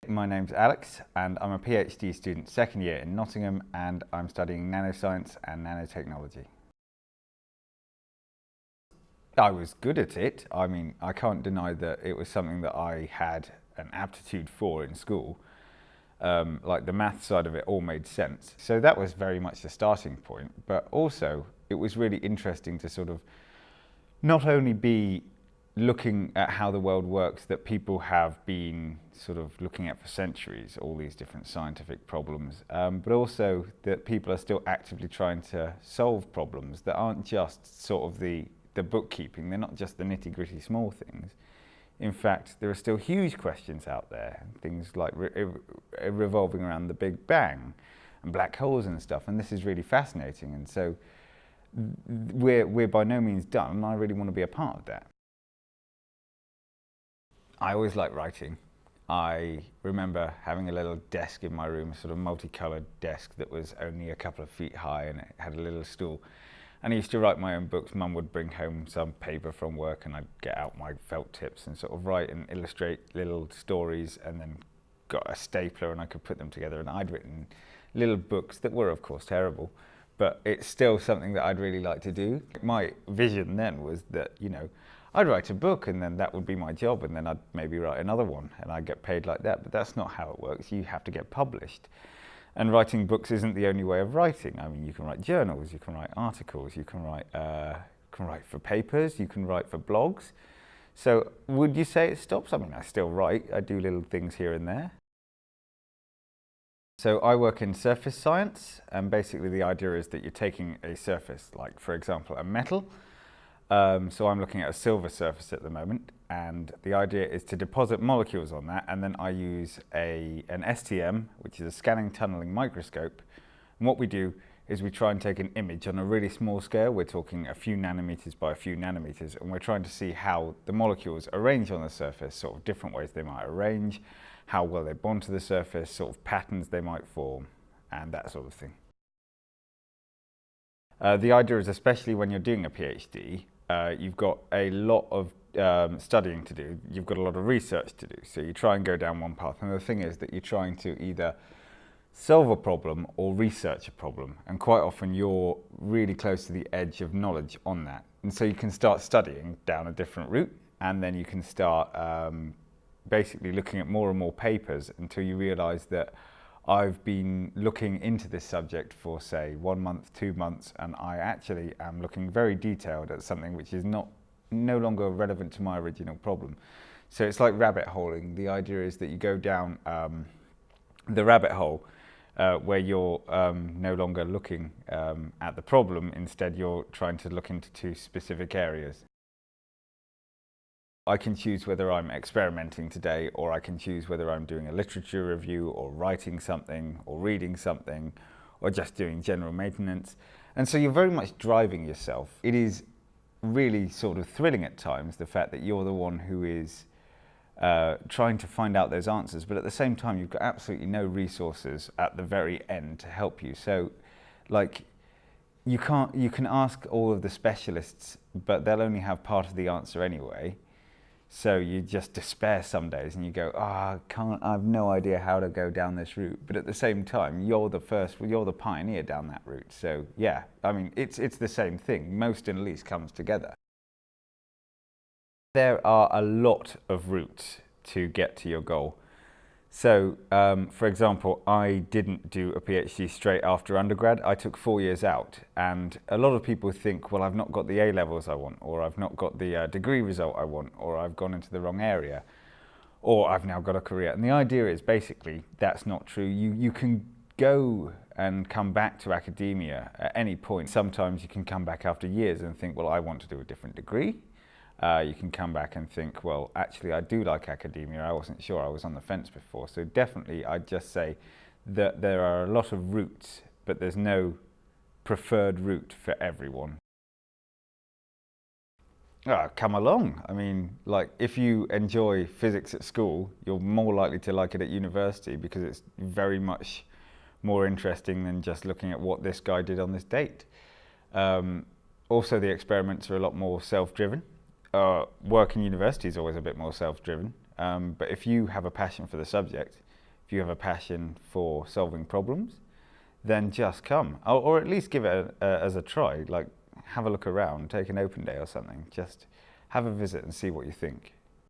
My name's Alex and I'm a PhD student second year in Nottingham, and I'm studying nanoscience and nanotechnology. I was good at it. I mean, I can't deny that it was something that I had an aptitude for in school. Like the math side of it all made sense. So that was very much the starting point, but also it was really interesting to sort of not only be looking at how the world works that people have been sort of looking at for centuries, all these different scientific problems, but also that people are still actively trying to solve problems that aren't just sort of the bookkeeping, they're not just the nitty-gritty small things. In fact, there are still huge questions out there, things like revolving around the Big Bang and black holes and stuff, and this is really fascinating, and so we're by no means done, and I really want to be a part of that. I always liked writing. I remember having a little desk in my room, a sort of multicoloured desk that was only a couple of feet high, and it had a little stool. And I used to write my own books. Mum would bring home some paper from work and I'd get out my felt tips and sort of write and illustrate little stories, and then got a stapler and I could put them together, and I'd written little books that were of course terrible, but it's still something that I'd really like to do. My vision then was that, you know, I'd write a book and then that would be my job, and then I'd maybe write another one and I'd get paid like that, but that's not how it works. You have to get published. And writing books isn't the only way of writing. I mean, you can write journals, you can write articles, you can write for papers, you can write for blogs. So would you say it stops? I mean, I still write, I do little things here and there. So I work in surface science, and basically the idea is that you're taking a surface, like for example, a metal. So I'm looking at a silver surface at the moment, and the idea is to deposit molecules on that, and then I use an STM, which is a scanning tunneling microscope. And what we do is we try and take an image on a really small scale. We're talking a few nanometers by a few nanometers, and we're trying to see how the molecules arrange on the surface, sort of different ways they might arrange, how well they bond to the surface, sort of patterns they might form, and that sort of thing. The idea is, especially when you're doing a PhD, you've got a lot of studying to do, you've got a lot of research to do, so you try and go down one path, and the thing is that you're trying to either solve a problem or research a problem, and quite often you're really close to the edge of knowledge on that, and so you can start studying down a different route, and then you can start basically looking at more and more papers until you realise that I've been looking into this subject for, say, 1 month, 2 months, and I actually am looking very detailed at something which is no longer relevant to my original problem. So it's like rabbit holing. The idea is that you go down the rabbit hole where you're no longer looking at the problem. Instead, you're trying to look into two specific areas. I can choose whether I'm experimenting today, or I can choose whether I'm doing a literature review, or writing something, or reading something, or just doing general maintenance. And so you're very much driving yourself. It is really sort of thrilling at times, the fact that you're the one who is trying to find out those answers, but at the same time you've got absolutely no resources at the very end to help you. So like, you can ask all of the specialists, but they'll only have part of the answer anyway. So you just despair some days and you go, I have no idea how to go down this route. But at the same time, you're the pioneer down that route. So yeah, I mean, it's the same thing. Most and least comes together. There are a lot of routes to get to your goal. So, for example, I didn't do a PhD straight after undergrad. I took 4 years out, and a lot of people think, well, I've not got the A levels I want, or I've not got the degree result I want, or I've gone into the wrong area, or I've now got a career. And the idea is basically that's not true. You can go and come back to academia at any point. Sometimes you can come back after years and think, well, I want to do a different degree. You can come back and think, well, actually, I do like academia. I wasn't sure. I was on the fence before. So definitely, I'd just say that there are a lot of routes, but there's no preferred route for everyone. Come along. I mean, like, if you enjoy physics at school, you're more likely to like it at university, because it's very much more interesting than just looking at what this guy did on this date. Also, the experiments are a lot more self-driven. Work in university is always a bit more self-driven, but if you have a passion for the subject, if you have a passion for solving problems, then just come, or at least give it as a try. Like, have a look around, take an open day or something. Just have a visit and see what you think.